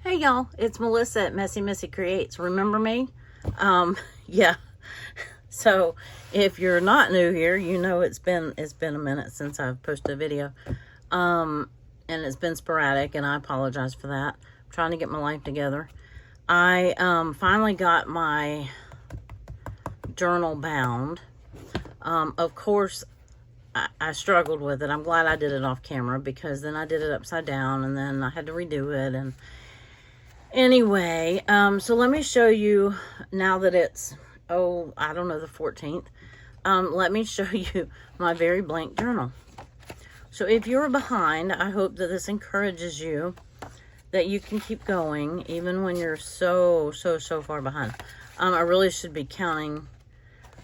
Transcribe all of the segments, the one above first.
Hey y'all, it's Melissa at Messy Missy Creates. Remember me? Yeah. So if you're not new here, you know it's been a minute since I've posted a video. And it's been sporadic, and I apologize for that. I'm trying to get my life together. I finally got my journal bound. Of course, I struggled with it. I'm glad I did it off camera, because then I did it upside down and then I had to redo it. And anyway, so let me show you now that it's, I don't know, the 14th. Let me show you my very blank journal. So if you're behind, I hope that this encourages you, that you can keep going even when you're so far behind. I really should be counting.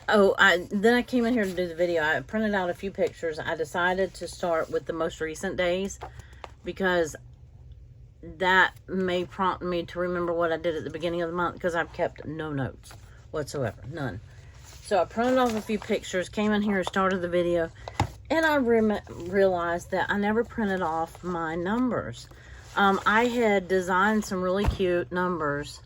Then I came in here to do the video. I printed out a few pictures. I decided to start with the most recent days, because that may prompt me to remember what I did at the beginning of the month, because I've kept no notes whatsoever. None. So I printed off a few pictures, came in here and started the video, and I realized that I never printed off my numbers. I had designed some really cute numbers.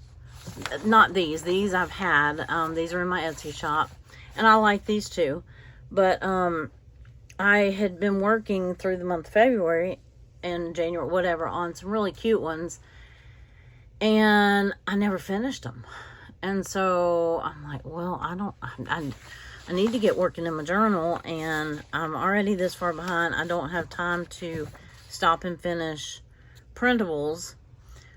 Not these. These I've had. These are in my Etsy shop, and I like these too. But I had been working through the month of February and January, whatever, on some really cute ones, and I never finished them. And so I'm like, well, I need to get working in my journal, and I'm already this far behind. I don't have time to stop and finish printables.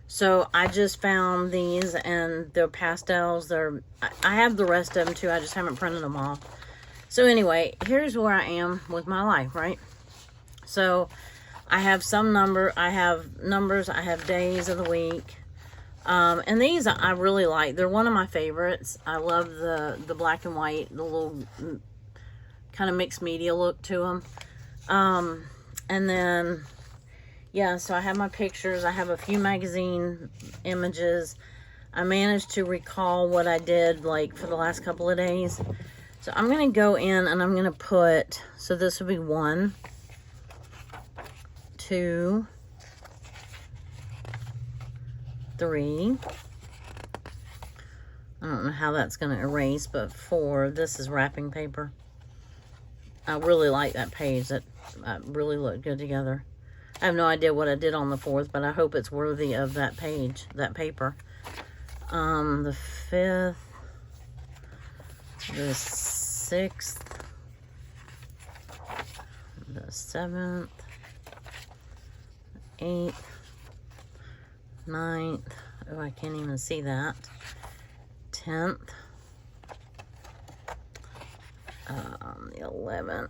So I just found these, and they're pastels. I have the rest of them too. I just haven't printed them off. So anyway, here's where I am with my life, right? So I have I have numbers, I have days of the week. And these I really like. They're one of my favorites. I love the black and white, the little kind of mixed media look to them. And then, yeah, so I have my pictures. I have a few magazine images. I managed to recall what I did like for the last couple of days. So I'm going to go in and I'm going to put, so this will be 1, 2, 3. I don't know how that's going to erase, but 4. This is wrapping paper. I really like that page. That really looked good together. I have no idea what I did on the 4th, but I hope it's worthy of that page, that paper. The 5th, the 6th, the 7th, 8th, 9th, oh, I can't even see that, 10th, the 11th,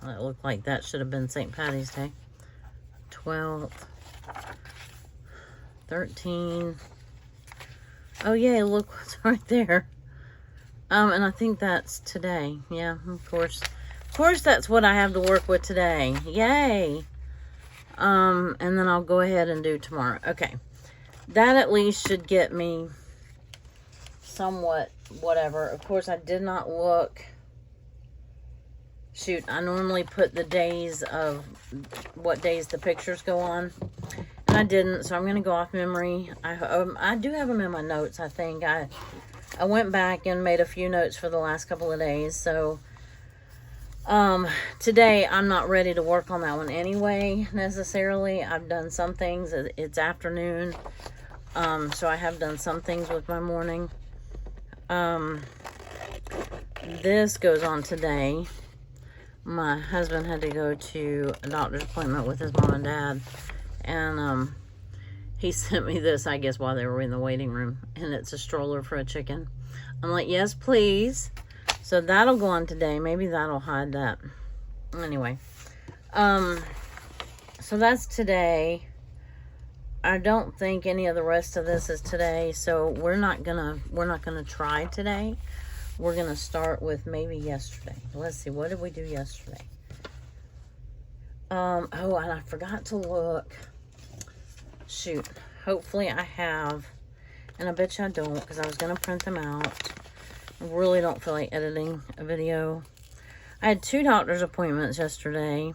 it looked like that should have been St. Patty's Day, 12th, 13, oh yeah, look what's right there, and I think that's today, yeah, of course that's what I have to work with today, yay. And then I'll go ahead and do tomorrow. Okay. That at least should get me somewhat whatever. Of course, I did not look. Shoot, I normally put the days of what days the pictures go on. And I didn't, so I'm going to go off memory. I do have them in my notes, I think. I went back and made a few notes for the last couple of days, so today I'm not ready to work on that one anyway, necessarily. I've done some things. It's afternoon. So I have done some things with my morning. This goes on today. My husband had to go to a doctor's appointment with his mom and dad. And, he sent me this, I guess, while they were in the waiting room. And it's a stroller for a chicken. I'm like, yes, please. So that'll go on today. Maybe that'll hide that. Anyway. So that's today. I don't think any of the rest of this is today. So we're not gonna try today. We're gonna start with maybe yesterday. Let's see, what did we do yesterday? Oh, and I forgot to look. Shoot. Hopefully I have, and I bet you I don't, because I was gonna print them out. I really don't feel like editing a video. I had 2 doctor's appointments yesterday,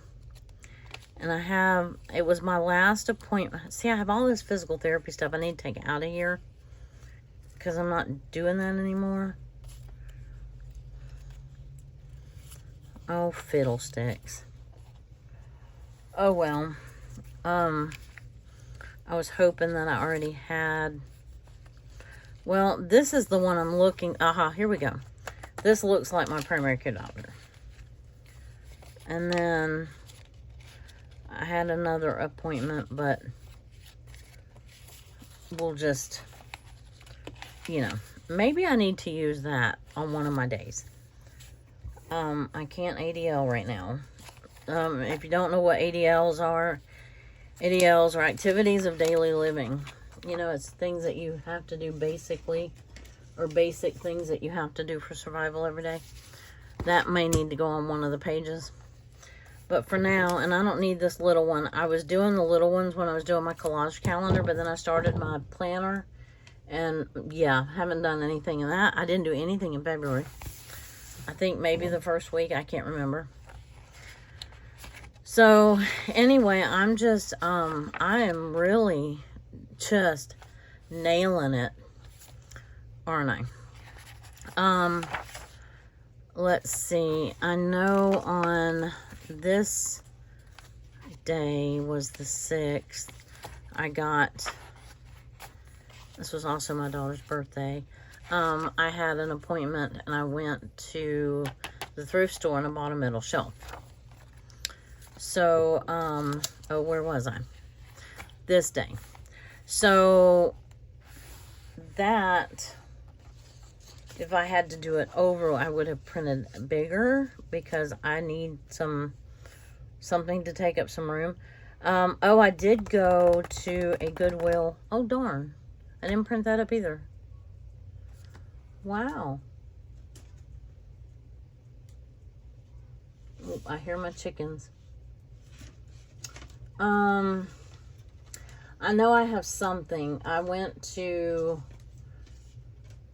And it was my last appointment. See, I have all this physical therapy stuff I need to take out of here because I'm not doing that anymore. Oh, fiddlesticks. Oh, well. I was hoping that I already had... Well, this is the one I'm looking... Aha, here we go. This looks like my primary care doctor. And then I had another appointment, but we'll just, you know, maybe I need to use that on one of my days. I can't ADL right now. If you don't know what ADLs are activities of daily living. You know, it's things that you have to do basically, or basic things that you have to do for survival every day. That may need to go on one of the pages. But for now, and I don't need this little one. I was doing the little ones when I was doing my collage calendar, but then I started my planner. And yeah, haven't done anything in that. I didn't do anything in February. I think maybe the first week, I can't remember. So anyway, I'm just, I am really just nailing it, aren't I? Let's see. I know on this day was the 6th. This was also my daughter's birthday. I had an appointment and I went to the thrift store and I bought a middle shelf. So, oh, where was I? This day. So, that, if I had to do it over, I would have printed bigger because I need something to take up some room. Oh, I did go to a Goodwill. Oh, darn. I didn't print that up either. Wow. Oh, I hear my chickens. I know I have something. I went to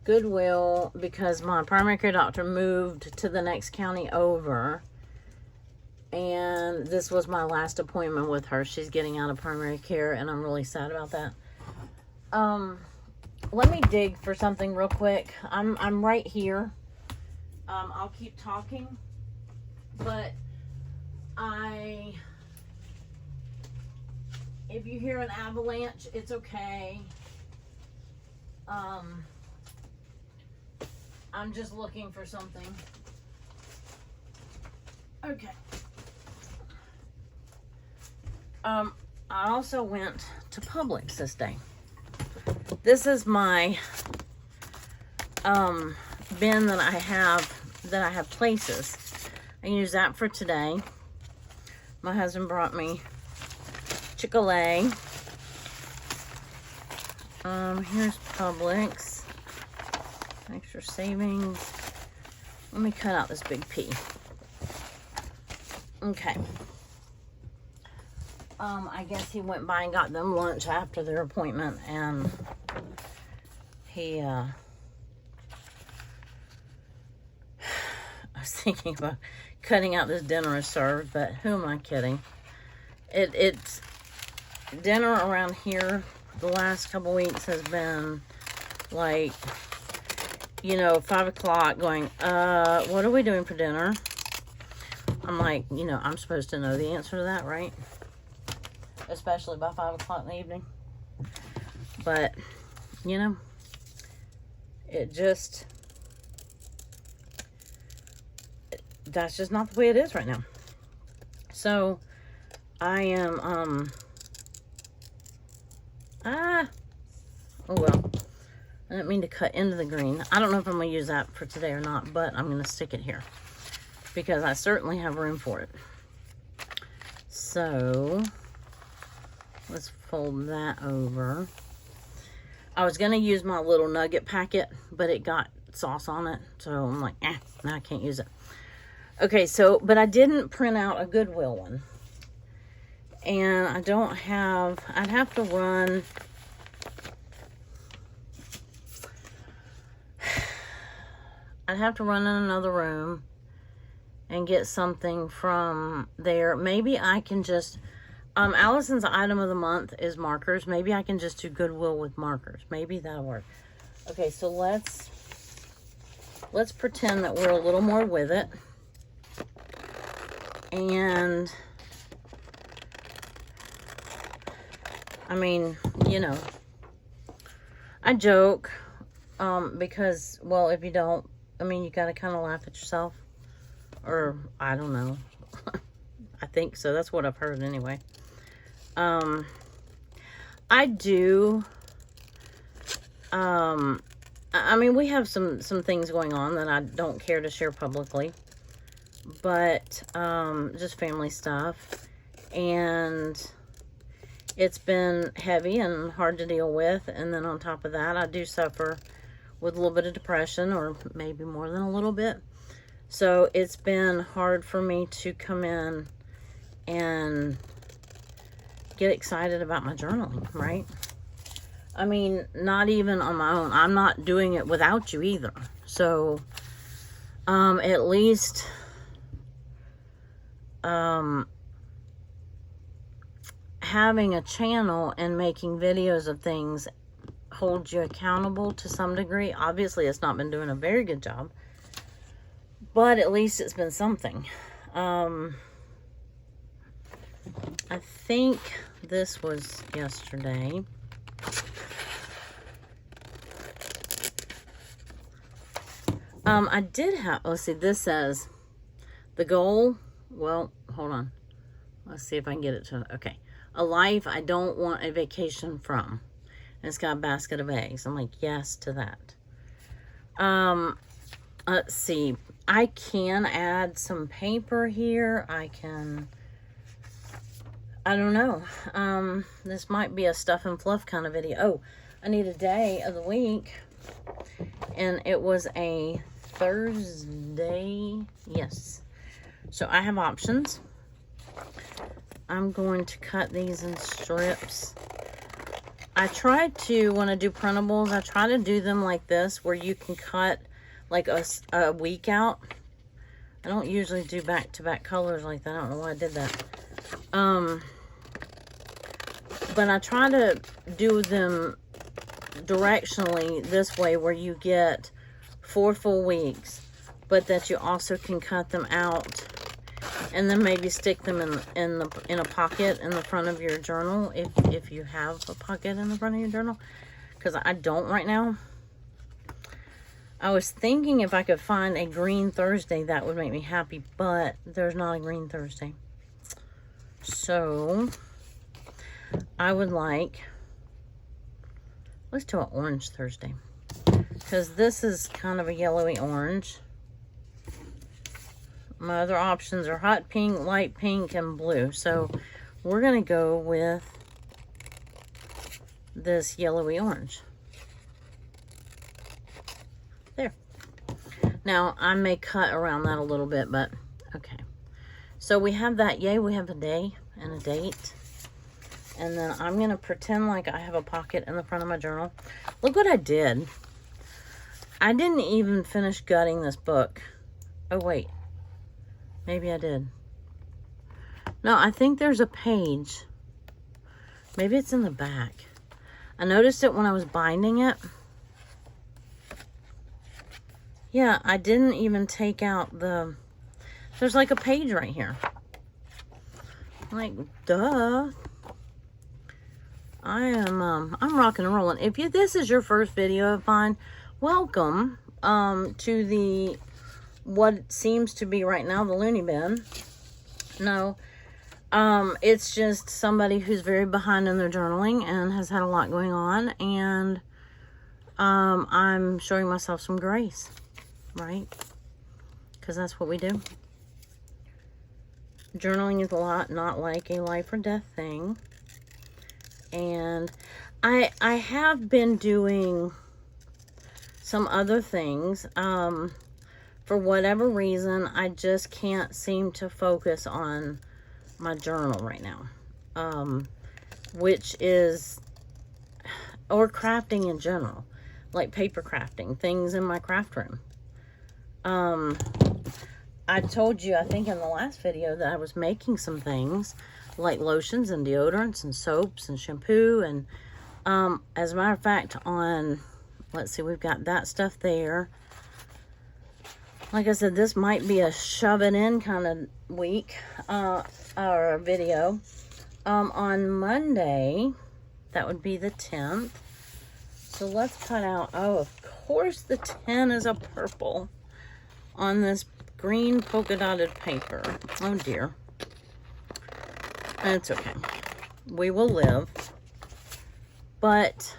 Goodwill because my primary care doctor moved to the next county over. And this was my last appointment with her. She's getting out of primary care and I'm really sad about that. Let me dig for something real quick. I'm right here. I'll keep talking, but if you hear an avalanche, it's okay. I'm just looking for something. Okay. I also went to Publix this day. This is my bin that I have places. I use that for today. My husband brought me Chick-fil-A. Here's Publix. Extra savings. Let me cut out this big P. Okay. I guess he went by and got them lunch after their appointment, and he, I was thinking about cutting out this dinner is served, but who am I kidding? It's dinner around here the last couple weeks has been like, you know, 5 o'clock going, what are we doing for dinner? I'm like, you know, I'm supposed to know the answer to that, right? Especially by 5 o'clock in the evening. But, you know, that's just not the way it is right now. So, I am, oh well. I didn't mean to cut into the green. I don't know if I'm going to use that for today or not, but I'm going to stick it here because I certainly have room for it. So, let's fold that over. I was going to use my little nugget packet, but it got sauce on it. So I'm like, no, I can't use it. Okay, so, but I didn't print out a Goodwill one. And I don't have, I'd have to run, in another room and get something from there. Maybe I can just Allison's item of the month is markers. Maybe I can just do Goodwill with markers. Maybe that'll work. Okay, so let's pretend that we're a little more with it. And I mean, you know, I joke because, well, if you don't, I mean, you got to kind of laugh at yourself. Or, I don't know. I think so. That's what I've heard anyway. I do, I mean, we have some things going on that I don't care to share publicly. But, just family stuff. And it's been heavy and hard to deal with. And then on top of that, I do suffer with a little bit of depression, or maybe more than a little bit. So it's been hard for me to come in and get excited about my journaling, right? I mean, not even on my own. I'm not doing it without you either. So, at least, having a channel and making videos of things holds you accountable to some degree. Obviously, it's not been doing a very good job, but at least it's been something. I think this was yesterday. I did have, let's see, this says the goal. Well, hold on. Let's see if I can get it to, okay. A life I don't want a vacation from. And it's got a basket of eggs. I'm like, yes to that. Let's see. I can add some paper here. I don't know. This might be a stuff and fluff kind of video. Oh, I need a day of the week. And it was a Thursday. Yes. So I have options. I'm going to cut these in strips. I try to, when I do printables, I try to do them like this, where you can cut like a week out. I don't usually do back-to-back colors like that. I don't know why I did that. But I try to do them directionally this way, where you get 4 full weeks, but that you also can cut them out and then maybe stick them in a pocket in the front of your journal, if you have a pocket in the front of your journal, because I don't right now. I was thinking if I could find a green Thursday, that would make me happy, but there's not a green Thursday. So I would like, let's do an orange Thursday, because this is kind of a yellowy orange. My other options are hot pink, light pink, and blue. So we're going to go with this yellowy orange. There. Now, I may cut around that a little bit, but okay. So we have that. Yay, we have a day and a date. And then I'm going to pretend like I have a pocket in the front of my journal. Look what I did. I didn't even finish gutting this book. Oh, wait. Maybe I did. No, I think there's a page. Maybe it's in the back. I noticed it when I was binding it. Yeah, I didn't even take out the... There's like a page right here. Like, duh. I'm rocking and rolling. If this is your first video of mine, welcome to the... what seems to be right now the loony bin. No, it's just somebody who's very behind in their journaling and has had a lot going on, and I'm showing myself some grace, right? Because that's what we do. Journaling is a lot not like a life or death thing. And I have been doing some other things. For whatever reason, I just can't seem to focus on my journal right now. Which is, or crafting in general. Like paper crafting, things in my craft room. I told you, I think in the last video, that I was making some things. like lotions and deodorants and soaps and shampoo. And as a matter of fact, on, let's see, we've got that stuff there. Like I said, this might be a shove it in kind of week or video. On Monday, that would be the 10th. So let's cut out, oh, of course the 10 is a purple on this green polka dotted paper. Oh dear. It's okay. We will live. But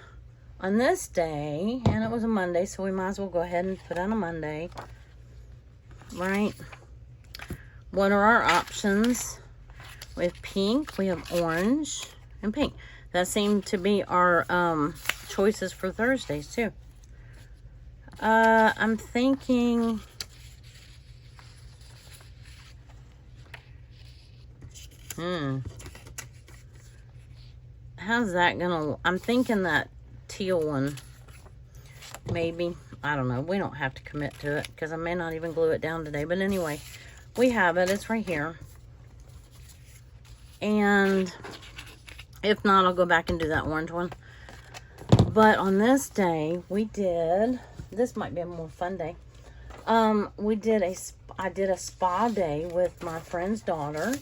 on this day, and it was a Monday, so we might as well go ahead and put on a Monday. Right? What are our options? We have pink, we have orange, and pink. That seemed to be our choices for Thursdays too. I'm thinking, how's that gonna, I'm thinking that teal one, maybe. I don't know. We don't have to commit to it because I may not even glue it down today. But anyway, we have it. It's right here. And if not, I'll go back and do that orange one. But on this day, we did, this might be a more fun day. I did a spa day with my friend's daughter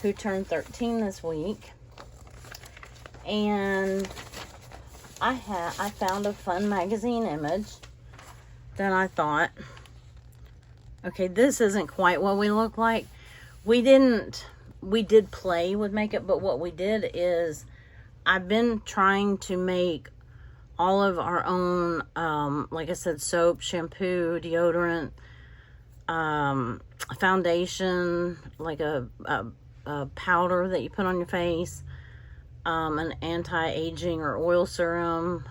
who turned 13 this week. And I found a fun magazine image that I thought, okay, this isn't quite what we look like. We did play with makeup, but what we did is I've been trying to make all of our own, like I said, soap, shampoo, deodorant, foundation, like a powder that you put on your face, an anti-aging or oil serum,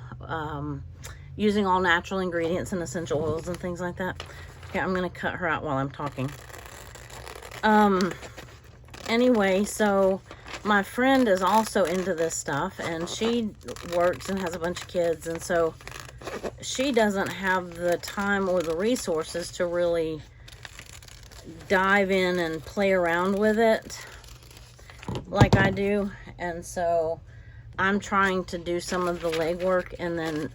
using all natural ingredients and essential oils and things like that. Okay, I'm going to cut her out while I'm talking. Anyway, so my friend is also into this stuff, and she works and has a bunch of kids, and so she doesn't have the time or the resources to really dive in and play around with it like I do. And so I'm trying to do some of the legwork and then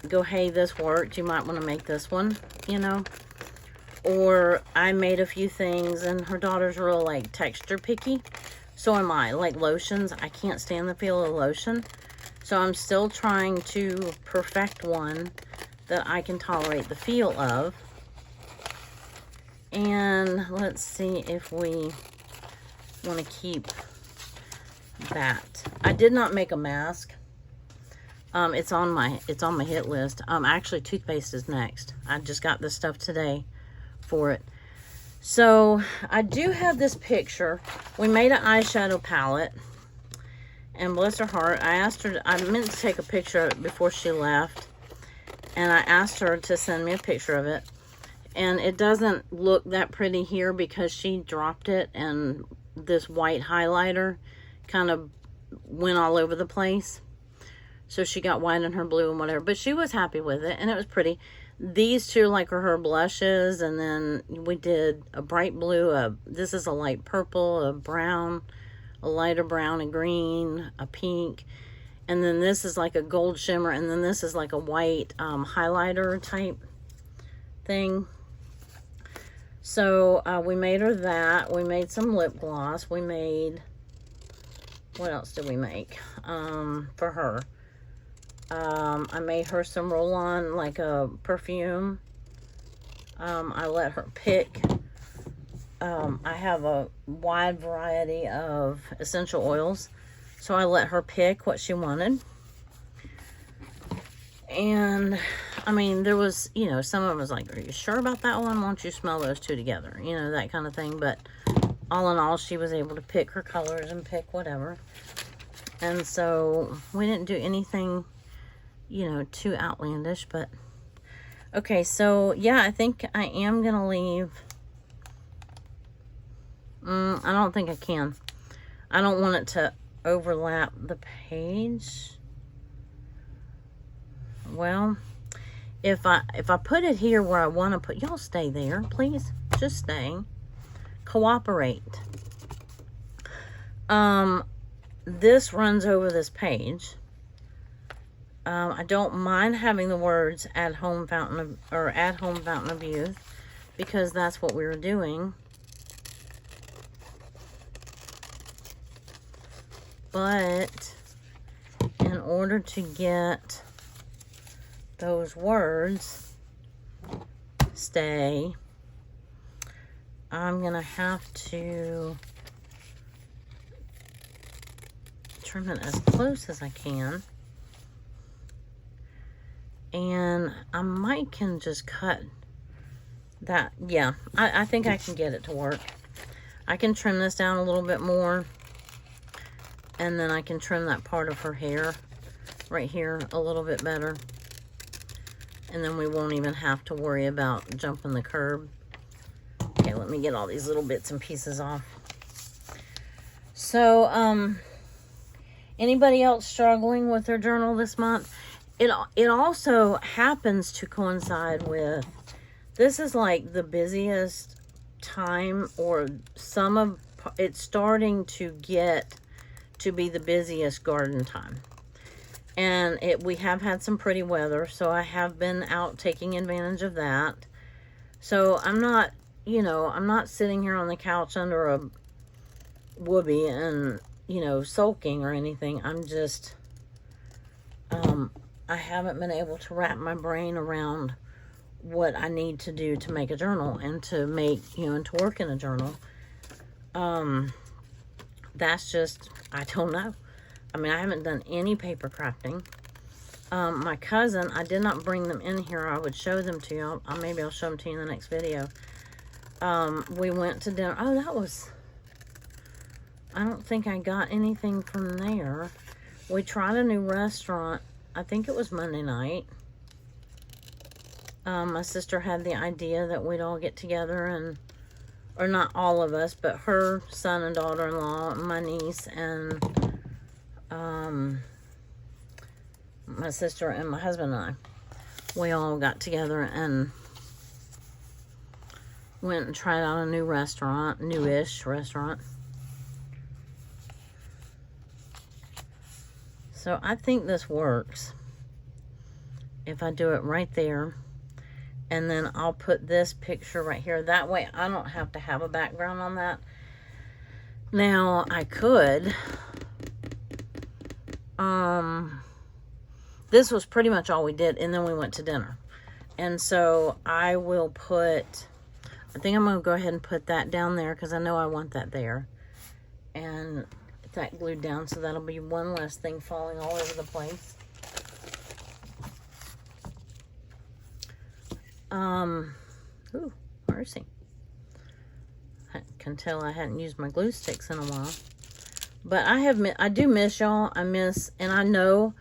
go, hey, this worked, you might want to make this one, you know. Or I made a few things, and her daughter's real like texture picky, so am I. Like lotions, I can't stand the feel of lotion, so I'm still trying to perfect one that I can tolerate the feel of. And let's see if we want to keep that. I did not make a mask. It's on my hit list. Actually, toothpaste is next. I just got this stuff today for it. So I do have this picture. We made an eyeshadow palette, and bless her heart, I meant to take a picture of it before she left, and I asked her to send me a picture of it, and it doesn't look that pretty here because she dropped it and this white highlighter kind of went all over the place. So she got white and her blue and whatever, but she was happy with it, and it was pretty. These two like are her blushes, and then we did a bright blue, this is a light purple, a brown, a lighter brown, a green, a pink, and then this is like a gold shimmer, and then this is like a white highlighter type thing. So we made her that. We made some lip gloss. We made, what else did we make for her? I made her some roll-on, like a perfume. I let her pick. I have a wide variety of essential oils, so I let her pick what she wanted. And, I mean, there was, you know, some of them was like, are you sure about that one? Why don't you smell those two together? You know, that kind of thing. But all in all, she was able to pick her colors and pick whatever. And so we didn't do anything, you know, too outlandish, but okay. So yeah, I think I am gonna leave. I don't think I can. I don't want it to overlap the page. Well, if I put it here where I want to put, y'all stay there, please. Just stay. Cooperate. This runs over this page. I don't mind having the words at home fountain of youth, because that's what we were doing. But in order to get those words stay, I'm gonna have to trim it as close as I can. And I might can just cut that. Yeah, I think I can get it to work. I can trim this down a little bit more, and then I can trim that part of her hair right here a little bit better. And then we won't even have to worry about jumping the curb. Okay, let me get all these little bits and pieces off. So, anybody else struggling with their journal this month? It also happens to coincide with, this is like the busiest time, or it's starting to get to be the busiest garden time. And we have had some pretty weather, so I have been out taking advantage of that. So I'm not, I'm not sitting here on the couch under a whoopee and, sulking or anything. I'm just, I haven't been able to wrap my brain around what I need to do to make a journal and to make, and to work in a journal. That's just, I don't know. I mean, I haven't done any paper crafting. My cousin, I did not bring them in here. I would show them to you. Maybe I'll show them to you in the next video. We went to dinner. Oh, I don't think I got anything from there. We tried a new restaurant. I think it was Monday night. My sister had the idea that we'd all get together or not all of us, but her son and daughter-in-law, my niece, and my sister and my husband and I, we all got together and went and tried out a new restaurant, newish restaurant. So I think this works if I do it right there. And then I'll put this picture right here. That way I don't have to have a background on that. Now, I could. This was pretty much all we did. And then we went to dinner. And so I will I think I'm going to go ahead and put that down there, because I know I want that there. And that glued down, so that'll be one less thing falling all over the place. Ooh, mercy. I can tell I hadn't used my glue sticks in a while. But I do miss y'all. And I know,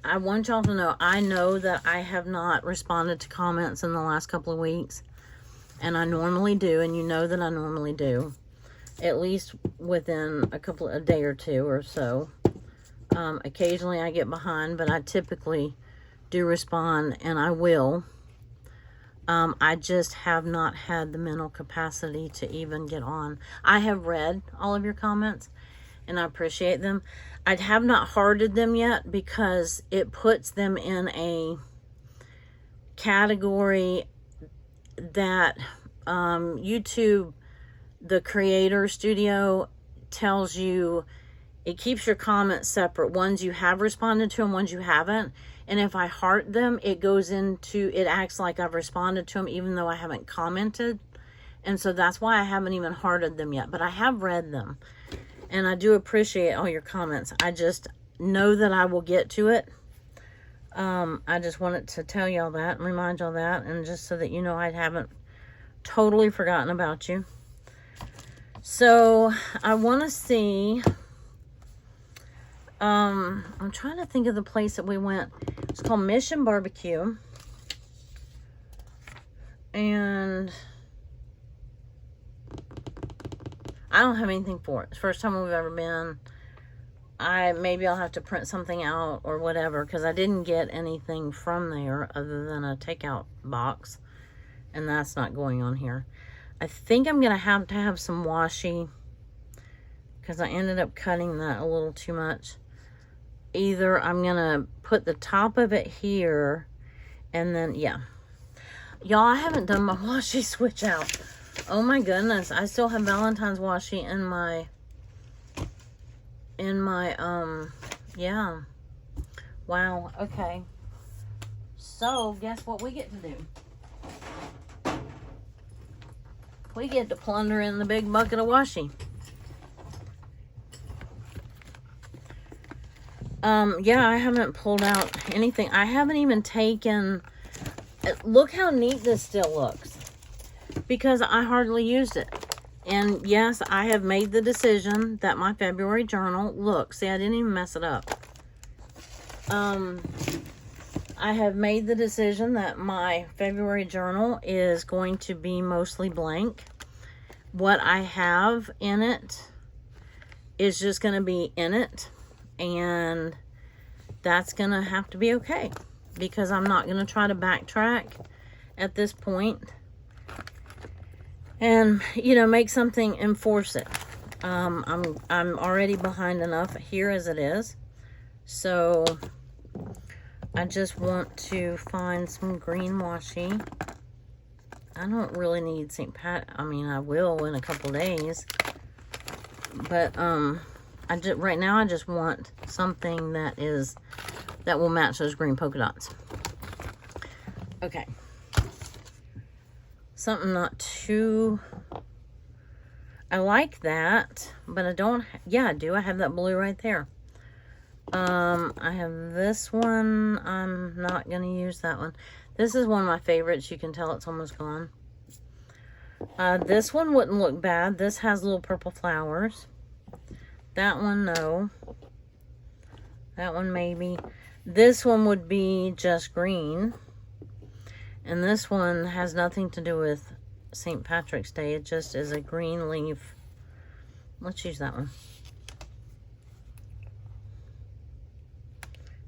I want y'all to know, I know that I have not responded to comments in the last couple of weeks. And I normally do, and you know that I normally do. At least within a day or two or so. Occasionally I get behind, but I typically do respond, and I will. I just have not had the mental capacity to even get on. I have read all of your comments, and I appreciate them. I have not hearted them yet, because it puts them in a category that YouTube, the creator studio, tells you, it keeps your comments separate. Ones you have responded to and ones you haven't. And if I heart them, it acts like I've responded to them even though I haven't commented. And so that's why I haven't even hearted them yet. But I have read them. And I do appreciate all your comments. I just know that I will get to it. I just wanted to tell y'all that and remind y'all that. And just so that you know I haven't totally forgotten about you. So I want to see... I'm trying to think of the place that we went. It's called Mission Barbecue. And I don't have anything for it. It's the first time we've ever been. Maybe I'll have to print something out or whatever, because I didn't get anything from there other than a takeout box. And that's not going on here. I think I'm going to have some washi because I ended up cutting that a little too much. Either I'm going to put the top of it here, and then, yeah. Y'all, I haven't done my washi switch out. Oh my goodness. I still have Valentine's washi in my, yeah. Wow, okay. So, guess what we get to do? We get to plunder in the big bucket of washi. Yeah, I haven't pulled out anything. I haven't even taken... Look how neat this still looks. Because I hardly used it. And yes, I have made the decision that my February journal... Look, see, I didn't even mess it up. I have made the decision that my February journal is going to be mostly blank. What I have in it is just going to be in it. And that's going to have to be okay. Because I'm not going to try to backtrack at this point. And, you know, make something, enforce it. I'm already behind enough here as it is. So... I just want to find some green washi. I don't really need St. Pat. I mean, I will in a couple days. But right now I just want something that will match those green polka dots. Okay. Something not too... I like that, but I don't... Yeah, I do. I have that blue right there. I have this one. I'm not going to use that one. This is one of my favorites. You can tell it's almost gone. This one wouldn't look bad. This has little purple flowers. That one, no. That one, maybe. This one would be just green. And this one has nothing to do with St. Patrick's Day. It just is a green leaf. Let's use that one.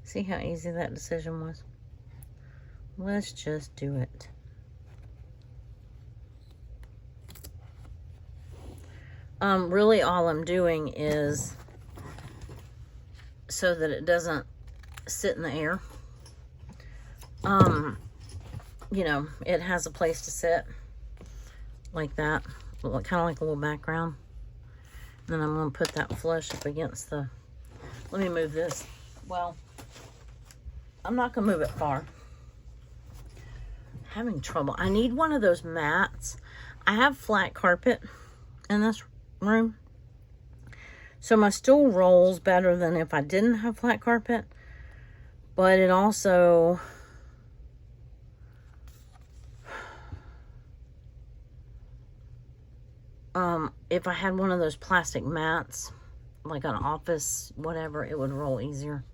See how easy that decision was? Let's just do it. Really all I'm doing is so that it doesn't sit in the air. You know, it has a place to sit like that, kind of like a little background. Then I'm going to put that flush up against the... Let me move this. Well, I'm not going to move it far. Having trouble. I need one of those mats. I have flat carpet in this room. So my stool rolls better than if I didn't have flat carpet. But it also... if I had one of those plastic mats, like an office, whatever, it would roll easier.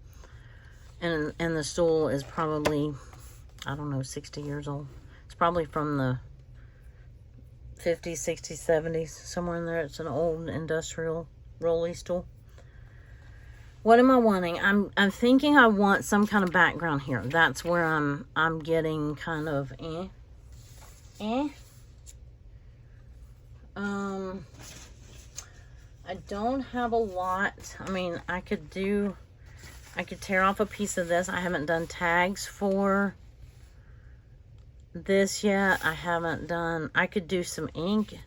And the stool is probably, I don't know, 60 years old. It's probably from the 50s, 60s, 70s, somewhere in there. It's an old industrial rolly stool. What am I wanting? I'm thinking I want some kind of background here. That's where I'm getting kind of I don't have a lot. I mean, I could tear off a piece of this. I haven't done tags for this yet. I could do some ink.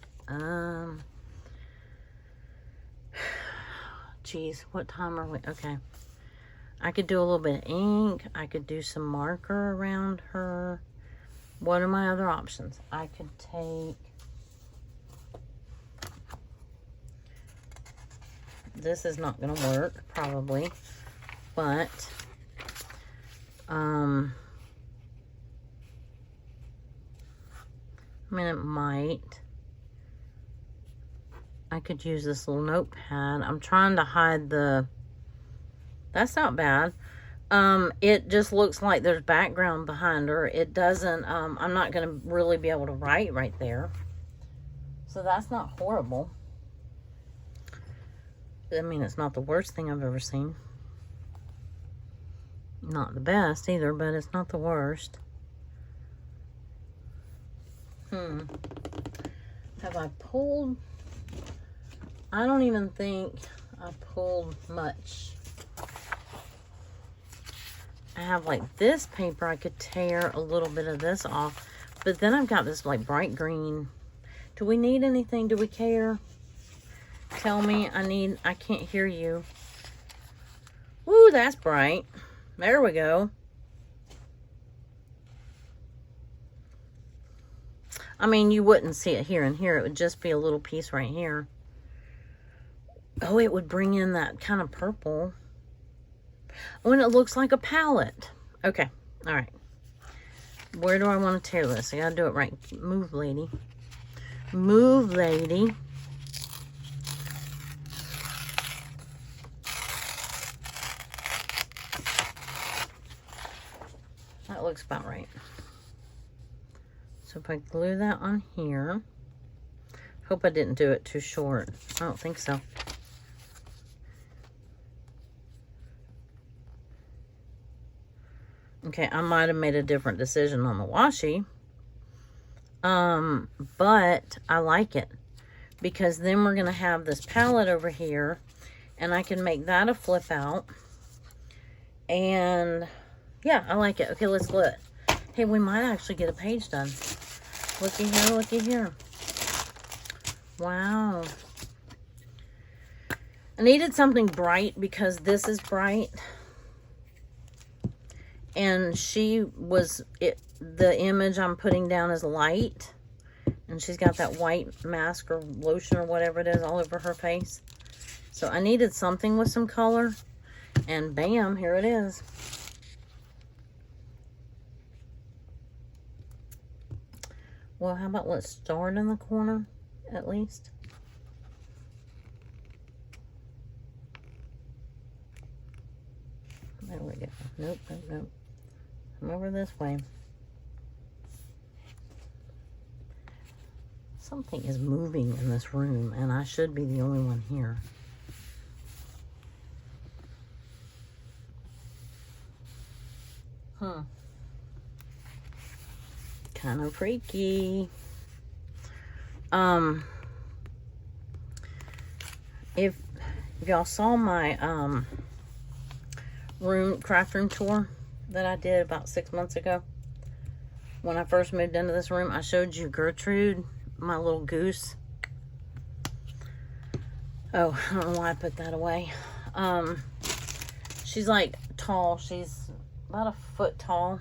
Geez, what time are we? Okay. I could do a little bit of ink. I could do some marker around her. What are my other options? I could take... This is not going to work, probably. But, I mean, it might. I could use this little notepad. I'm trying to hide the... That's not bad. It just looks like there's background behind her. It doesn't, I'm not going to really be able to write right there. So that's not horrible. I mean, it's not the worst thing I've ever seen. Not the best either, but it's not the worst. Have I pulled? I don't even think I pulled much. I have like this paper. I could tear a little bit of this off. But then I've got this like bright green. Do we need anything? Do we care? Tell me. I can't hear you. Ooh, that's bright. There we go. I mean, you wouldn't see it here and here. It would just be a little piece right here. Oh, it would bring in that kind of purple. Oh, and it looks like a palette. Okay. All right. Where do I want to tear this? I got to do it right. Move, lady. Move, lady. That looks about right. So if I glue that on here, hope I didn't do it too short. I don't think so. Okay, I might have made a different decision on the washi. But I like it. Because then we're going to have this palette over here. And I can make that a flip out. And yeah, I like it. Okay, let's glue it. Hey, we might actually get a page done. Looky here, looky here. Wow. I needed something bright because this is bright. And the image I'm putting down is light. And she's got that white mask or lotion or whatever it is all over her face. So I needed something with some color. And bam, here it is. Well, how about let's start in the corner, at least. There we go. Nope, nope, nope. Come over this way. Something is moving in this room, and I should be the only one here. Kind of freaky. If y'all saw my craft room tour that I did about 6 months ago, when I first moved into this room, I showed you Gertrude, my little goose. Oh, I don't know why I put that away. She's like tall. She's about a foot tall.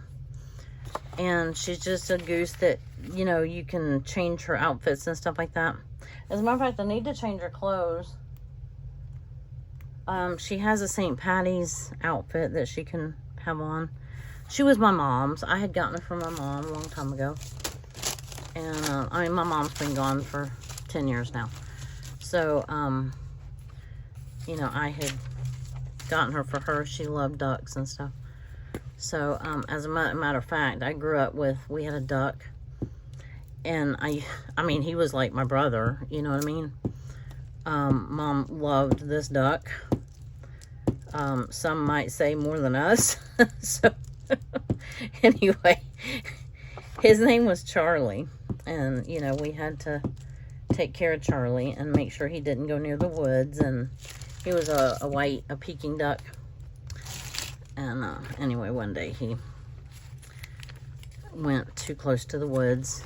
And she's just a goose that, you know, you can change her outfits and stuff like that. As a matter of fact, I need to change her clothes. She has a St. Patty's outfit that she can have on. She was my mom's. I had gotten her from my mom a long time ago. And, I mean, my mom's been gone for 10 years now. So, you know, I had gotten her for her. She loved ducks and stuff. So, as a matter of fact, I grew up with, we had a duck. And I mean, he was like my brother, you know what I mean? Mom loved this duck. Some might say more than us. So, anyway, his name was Charlie. And, you know, we had to take care of Charlie and make sure he didn't go near the woods. And he was a Peking duck. And anyway, one day he went too close to the woods.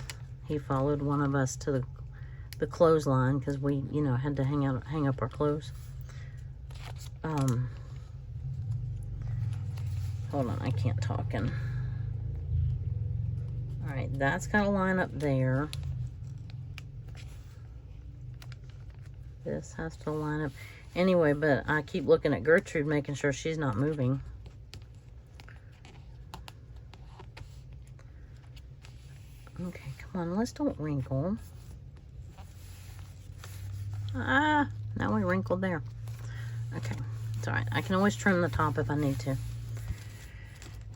He followed one of us to the clothesline because we, you know, had to hang up our clothes. Hold on, I can't talk. All right, that's got to line up there. This has to line up. Anyway, but I keep looking at Gertrude, making sure she's not moving. Okay, come on, let's don't wrinkle. Ah, now we wrinkled there. Okay, it's all right. I can always trim the top if I need to.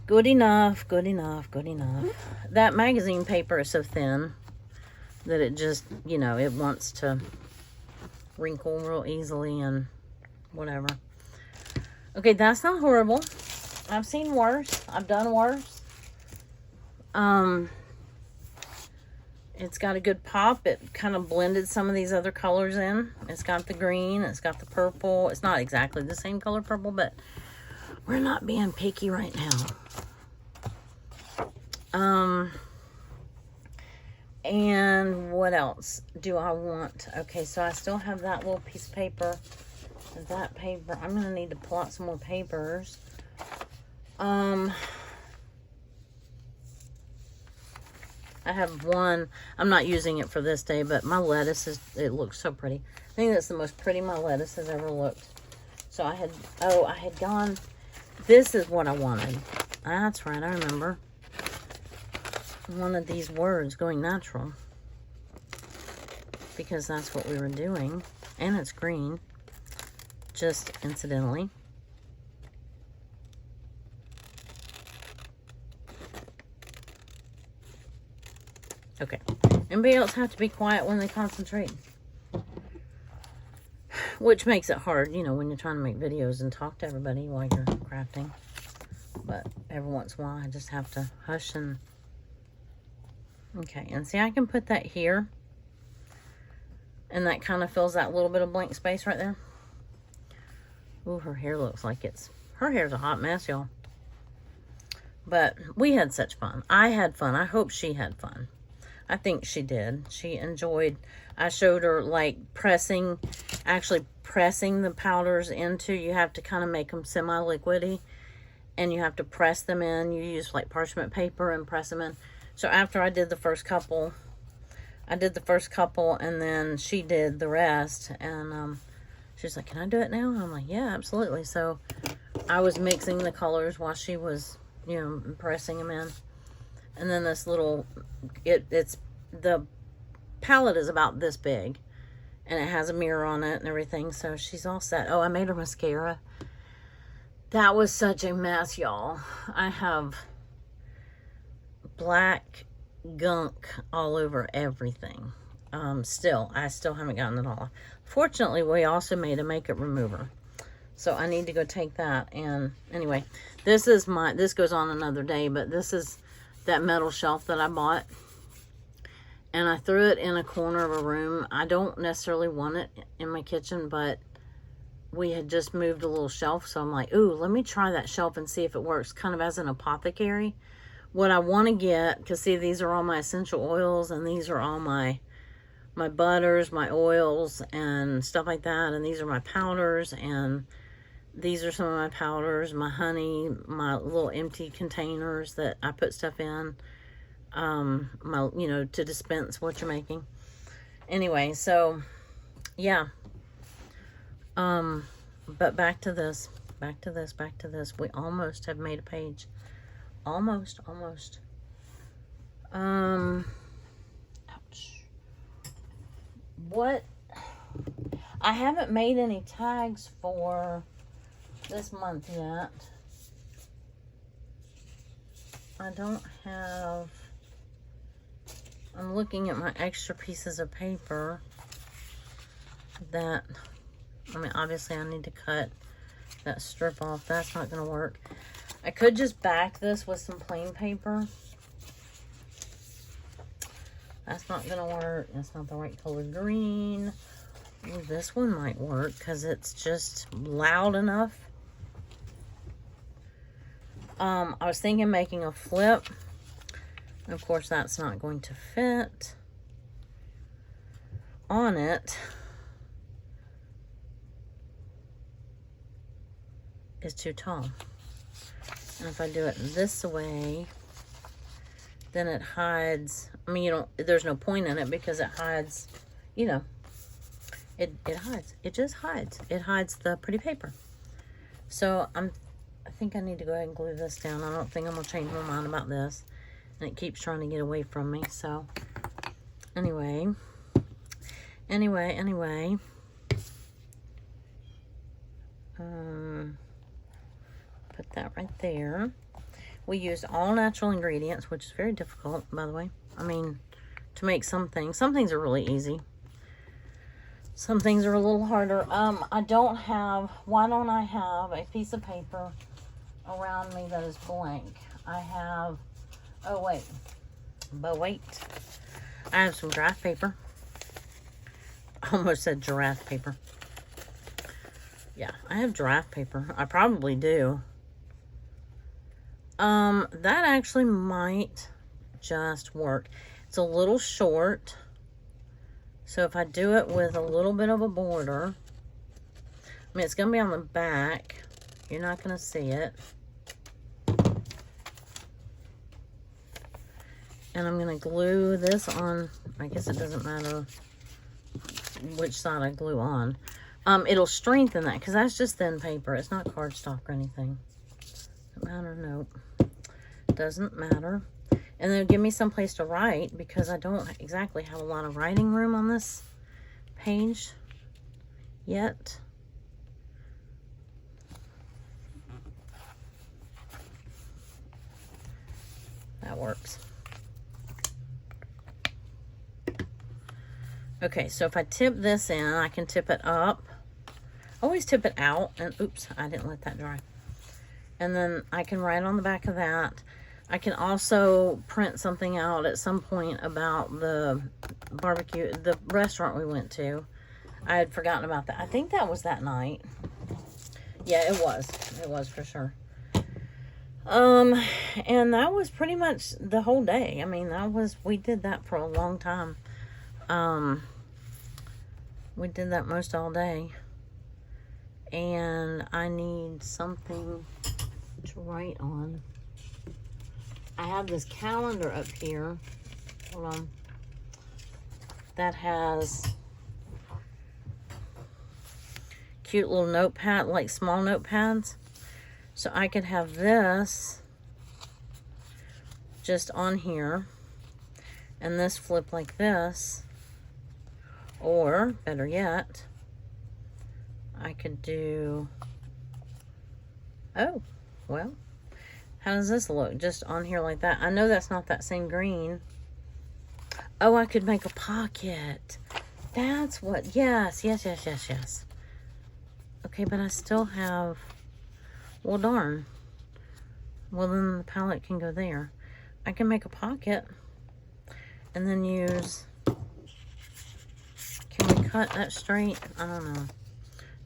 Good enough, good enough, good enough. That magazine paper is so thin that it just, you know, it wants to wrinkle real easily and whatever. Okay, that's not horrible. I've seen worse. I've done worse. It's got a good pop. It kind of blended some of these other colors in. It's got the green. It's got the purple. It's not exactly the same color purple, but we're not being picky right now. And what else do I want? Okay, so I still have that little piece of paper. That paper. I'm going to need to pull out some more papers. I have one. I'm not using it for this day, but my lettuce it looks so pretty. I think that's the most pretty my lettuce has ever looked. So I had gone, this is what I wanted. That's right, I remember. One of these words, going natural. Because that's what we were doing. And it's green. Just incidentally. Okay. Anybody else have to be quiet when they concentrate? Which makes it hard, you know, when you're trying to make videos and talk to everybody while you're crafting. But every once in a while, I just have to hush and... Okay, and see, I can put that here. And that kind of fills that little bit of blank space right there. Ooh, her hair looks like it's... Her hair's a hot mess, y'all. But we had such fun. I had fun. I hope she had fun. I think she did. She enjoyed... I showed her, like, actually pressing the powders into... You have to kind of make them semi-liquidy. And you have to press them in. You use, like, parchment paper and press them in. So after I did the first couple... and then she did the rest. And she's like, can I do it now? And I'm like, yeah, absolutely. So I was mixing the colors while she was, you know, pressing them in. And then this little, the palette is about this big. And it has a mirror on it and everything. So she's all set. Oh, I made her mascara. That was such a mess, y'all. I have black gunk all over everything. I still haven't gotten it all. Fortunately, we also made a makeup remover. So I need to go take that. And anyway, this goes on another day, but this is that metal shelf that I bought. And I threw it in a corner of a room. I don't necessarily want it in my kitchen, but we had just moved a little shelf. So I'm like, ooh, let me try that shelf and see if it works kind of as an apothecary. What I want to get, because see, these are all my essential oils, and these are all my butters, my oils, and stuff like that. And these are my powders, and these are some of my powders, my honey, my little empty containers that I put stuff in, you know, to dispense what you're making. Anyway, so, yeah. But back to this. We almost have made a page. Almost. Ouch. What? I haven't made any tags for this month yet. I don't have... I'm looking at my extra pieces of paper that... I mean, obviously I need to cut that strip off. That's not going to work. I could just back this with some plain paper. That's not going to work. That's not the right color green. Ooh, this one might work because it's just loud enough. I was thinking making a flip. Of course, that's not going to fit on it. It's too tall. And if I do it this way, then it hides. I mean, there's no point in it because it hides, you know, it hides. It just hides. It hides the pretty paper. So I think I need to go ahead and glue this down. I don't think I'm going to change my mind about this. And it keeps trying to get away from me. So anyway. Put that right there. We used all natural ingredients, which is very difficult, by the way. I mean, to make some things. Some things are really easy. Some things are a little harder. Why don't I have a piece of paper around me that is blank? I have, but wait. I have some graph paper. I almost said giraffe paper. Yeah, I have giraffe paper. I probably do. That actually might just work. It's a little short. So if I do it with a little bit of a border, I mean, it's going to be on the back. You're not going to see it. And I'm going to glue this on. I guess it doesn't matter which side I glue on. It'll strengthen that because that's just thin paper. It's not cardstock or anything. Doesn't matter. Nope. Doesn't matter. And then give me some place to write because I don't exactly have a lot of writing room on this page yet. That works. Okay, so if I tip this in, I can tip it up. Always tip it out. And oops, I didn't let that dry. And then I can write on the back of that. I can also print something out at some point about the barbecue, the restaurant we went to. I had forgotten about that. I think that was that night. Yeah, it was. It was for sure. And that was pretty much the whole day. I mean, we did that for a long time. We did that most all day. And I need something to write on. I have this calendar up here. Hold on. That has cute little notepad, like small notepads. So I could have this just on here and this flip like this. Or, better yet, I could do, oh, well, how does this look? Just on here like that. I know that's not that same green. Oh, I could make a pocket. That's what, yes. Okay, but I still have, well, darn. Well, then the palette can go there. I can make a pocket and then use, can we cut that straight? I don't know.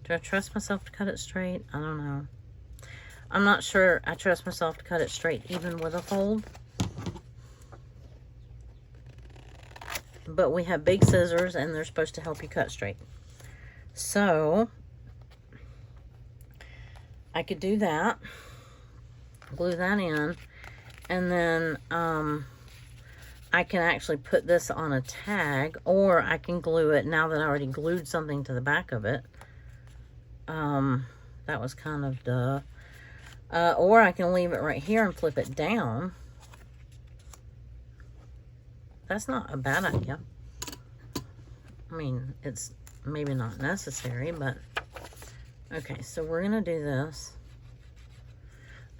Do I trust myself to cut it straight? I don't know. I'm not sure I trust myself to cut it straight even with a fold. But we have big scissors and they're supposed to help you cut straight. So I could do that. Glue that in. And then I can actually put this on a tag, or I can glue it now that I already glued something to the back of it. That was kind of duh. Or I can leave it right here and flip it down. That's not a bad idea. I mean, it's maybe not necessary, but okay, so we're gonna do this.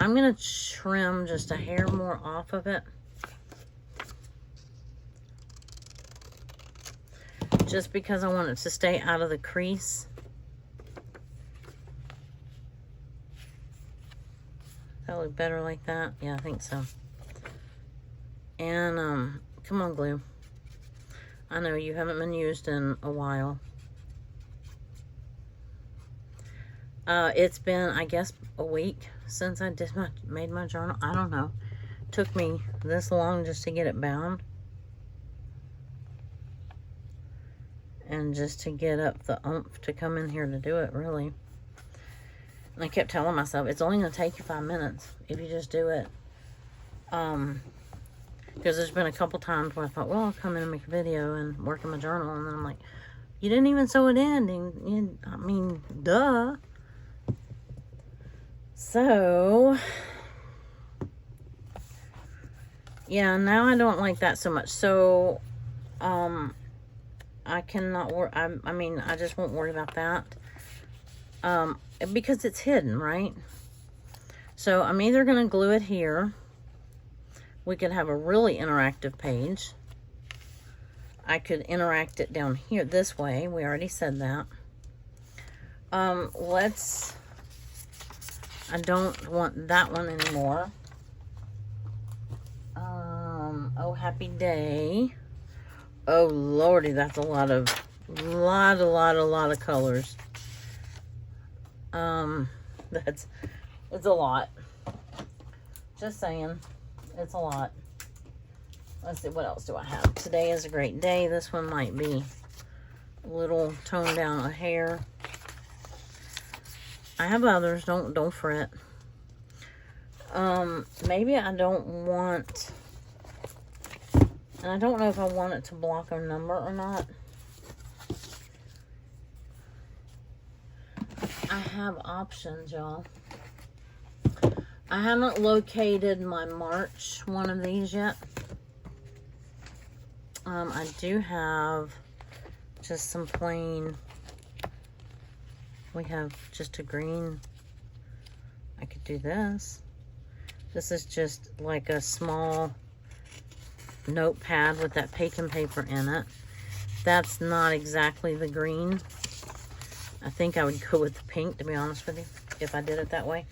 I'm gonna trim just a hair more off of it. Just because I want it to stay out of the crease. That look better like that? Yeah, I think so. And, come on, glue. I know you haven't been used in a while. It's been, I guess, a week since I made my journal. I don't know. Took me this long just to get it bound. And just to get up the oomph to come in here to do it, really. And I kept telling myself, it's only going to take you 5 minutes if you just do it. Because there's been a couple times where I thought, well, I'll come in and make a video and work in my journal. And then I'm like, you didn't even sew it in. I mean, duh. So, yeah, now I don't like that so much. So, I cannot work. I mean, I just won't worry about that. Because it's hidden, right? So I'm either going to glue it here. We could have a really interactive page. I could interact it down here this way. We already said that. I don't want that one anymore. Oh, happy day. Oh lordy, that's a lot of colors. It's a lot. Just saying, it's a lot. Let's see, what else do I have? Today is a great day. This one might be a little toned down a hair. I have others, don't fret. Maybe I don't want, and I don't know if I want it to block a number or not. I have options, y'all. I haven't located my March one of these yet. I do have just some plain, we have just a green. I could do this. This is just like a small notepad with that bacon paper in it. That's not exactly the green. I think I would go with the pink, to be honest with you, if I did it that way.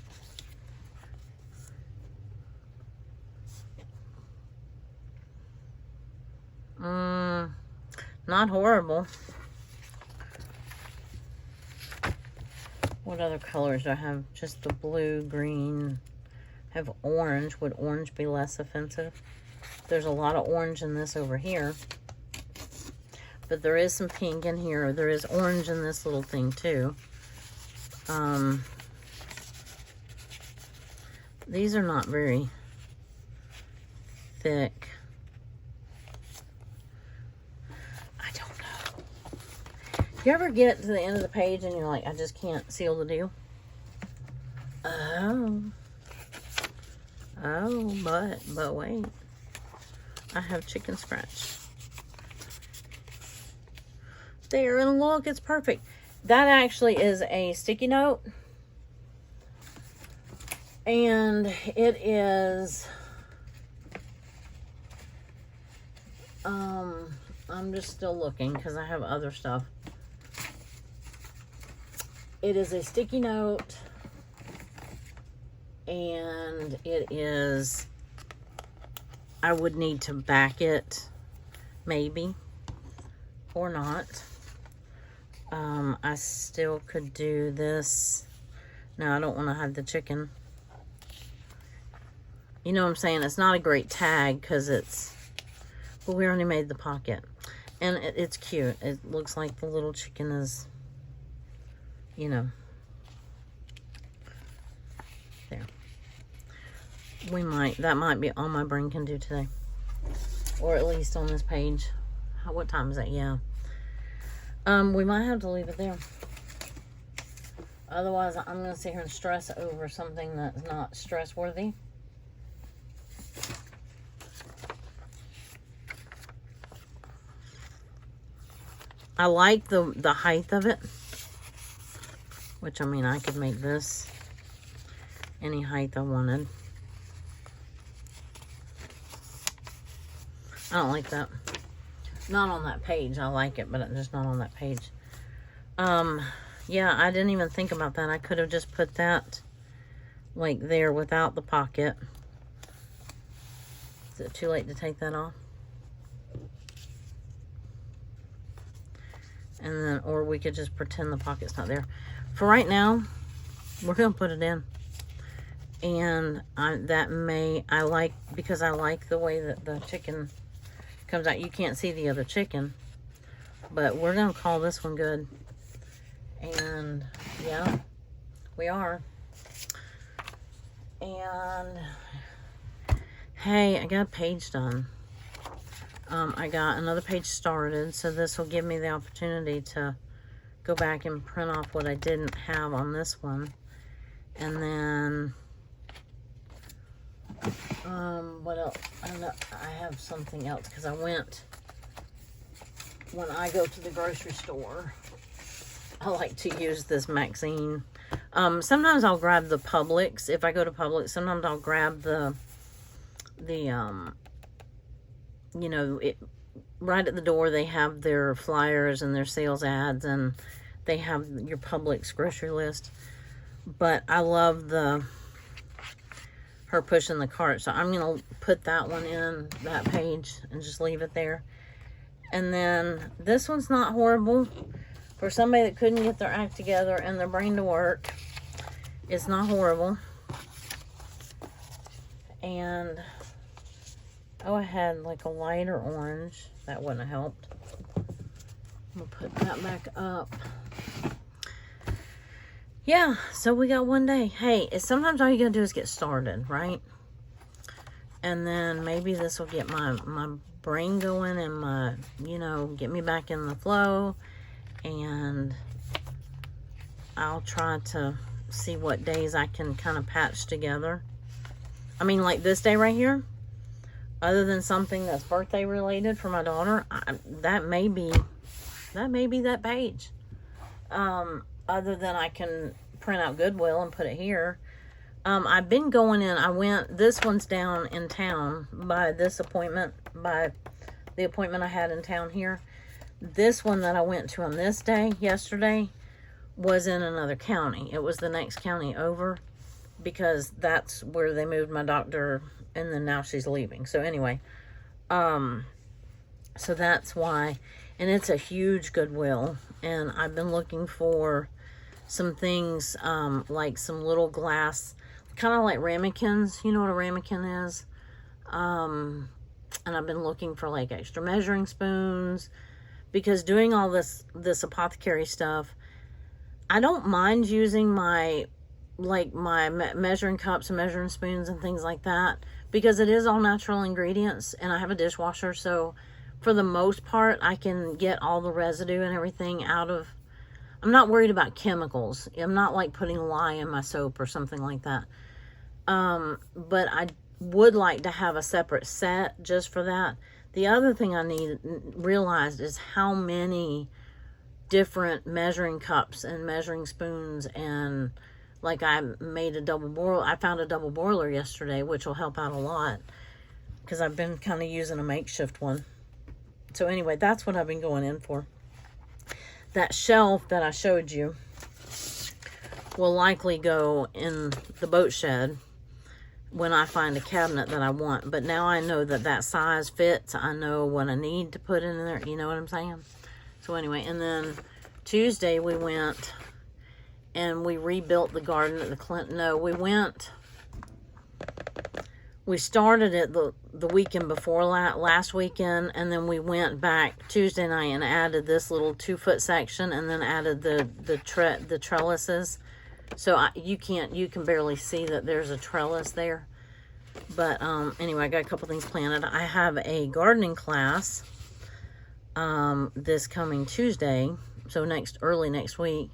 Not horrible. What other colors do I have? Just the blue, green. I have orange. Would orange be less offensive? There's a lot of orange in this over here. But there is some pink in here. There is orange in this little thing too. These are not very thick. I don't know. You ever get to the end of the page and you're like, I just can't seal the deal? Oh, but wait. I have chicken scratch. There, and look, it's perfect. That actually is a sticky note. And it is, I'm just still looking because I have other stuff. It is a sticky note, and it is, I would need to back it, maybe, or not. I still could do this. No, I don't want to have the chicken. You know what I'm saying? It's not a great tag because it's, well, we already made the pocket. And it's cute. It looks like the little chicken is, you know, there. We might, that might be all my brain can do today. Or at least on this page. What time is that? Yeah. We might have to leave it there. Otherwise, I'm going to sit here and stress over something that's not stress worthy. I like the height of it. Which, I mean, I could make this any height I wanted. I don't like that. Not on that page. I like it, but just not on that page. Yeah, I didn't even think about that. I could have just put that like there without the pocket. Is it too late to take that off? And then, or we could just pretend the pocket's not there. For right now, we're going to put it in. And I like, because I like the way that the chicken comes out. You can't see the other chicken, but we're going to call this one good. And yeah, we are. And hey, I got a page done. I got another page started, so this will give me the opportunity to go back and print off what I didn't have on this one. And then what else? I have something else because I went, when I go to the grocery store, I like to use this Maxine. Sometimes I'll grab the Publix. If I go to Publix, sometimes I'll grab the you know, right at the door they have their flyers and their sales ads, and they have your Publix grocery list. But I love her pushing the cart, so I'm gonna put that one in that page and just leave it there. And then this one's not horrible. For somebody that couldn't get their act together and their brain to work, it's not horrible. And, oh, I had like a lighter orange. That wouldn't have helped. We'll put that back up. Yeah, so we got one day. Hey, sometimes all you gotta do is get started, right? And then maybe this will get my brain going and my, you know, get me back in the flow. And I'll try to see what days I can kind of patch together. I mean, like this day right here, other than something that's birthday related for my daughter, that may be that page. Other than I can print out Goodwill and put it here. I've been going in, this one's down in town by this appointment, by the appointment I had in town here. This one that I went to on this day, yesterday, was in another county. It was the next county over, because that's where they moved my doctor, and then now she's leaving. So anyway, so that's why, and it's a huge Goodwill, and I've been looking for some things, like some little glass, kind of like ramekins. You know what a ramekin is? And I've been looking for like extra measuring spoons, because doing all this apothecary stuff, I don't mind using my measuring cups and measuring spoons and things like that, because it is all natural ingredients, and I have a dishwasher, so for the most part I can get all the residue and everything out of. I'm not worried about chemicals. I'm not like putting lye in my soap or something like that. But I would like to have a separate set just for that. The other thing I realized is how many different measuring cups and measuring spoons, and like I made a double boil. I found a double boiler yesterday, which will help out a lot, because I've been kind of using a makeshift one. So anyway, that's what I've been going in for. That shelf that I showed you will likely go in the boat shed when I find a cabinet that I want. But now I know that size fits. I know what I need to put in there. You know what I'm saying? So anyway, and then Tuesday we went and we rebuilt the garden at the Clinton. No, we started it the weekend before last weekend, and then we went back Tuesday night and added this little 2-foot section, and then added the trellises. So you can barely see that there's a trellis there. But anyway, I got a couple things planted. I have a gardening class this coming Tuesday, so early next week,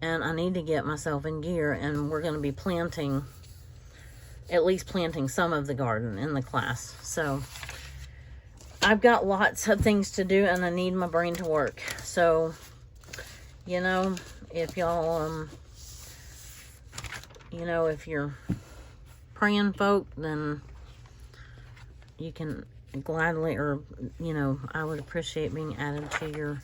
and I need to get myself in gear, and we're going to be at least planting some of the garden in the class. So I've got lots of things to do, and I need my brain to work. So, you know, if y'all, you know, if you're praying folk, then you can gladly, or, you know, I would appreciate being added to your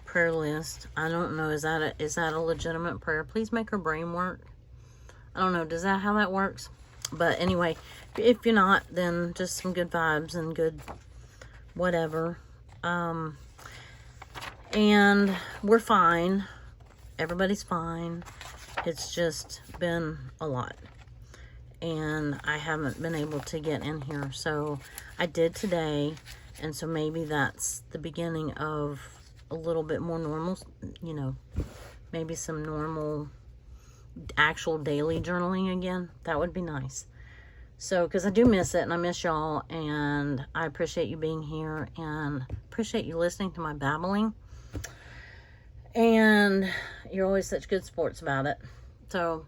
prayer list. I don't know, is that a legitimate prayer? Please make her brain work. I don't know, how that works? But anyway, if you're not, then just some good vibes and good whatever. And we're fine. Everybody's fine. It's just been a lot. And I haven't been able to get in here. So I did today. And so maybe that's the beginning of a little bit more normal, you know, maybe some normal actual daily journaling again. That would be nice. So, because I do miss it, and I miss y'all, and I appreciate you being here, and appreciate you listening to my babbling, and you're always such good sports about it. So,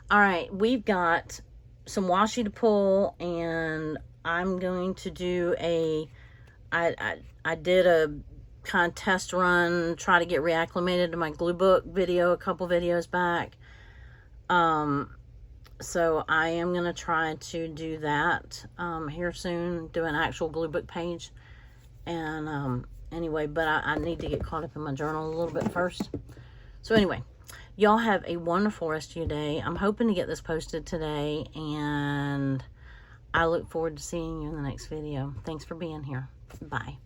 all right, we've got some washi to pull, and I'm going to do I did a kind of test run, try to get reacclimated to my glue book video a couple videos back. So I am going to try to do that, here soon, do an actual glue book page. And, anyway, but I need to get caught up in my journal a little bit first. So anyway, y'all have a wonderful rest of your day. I'm hoping to get this posted today, and I look forward to seeing you in the next video. Thanks for being here. Bye.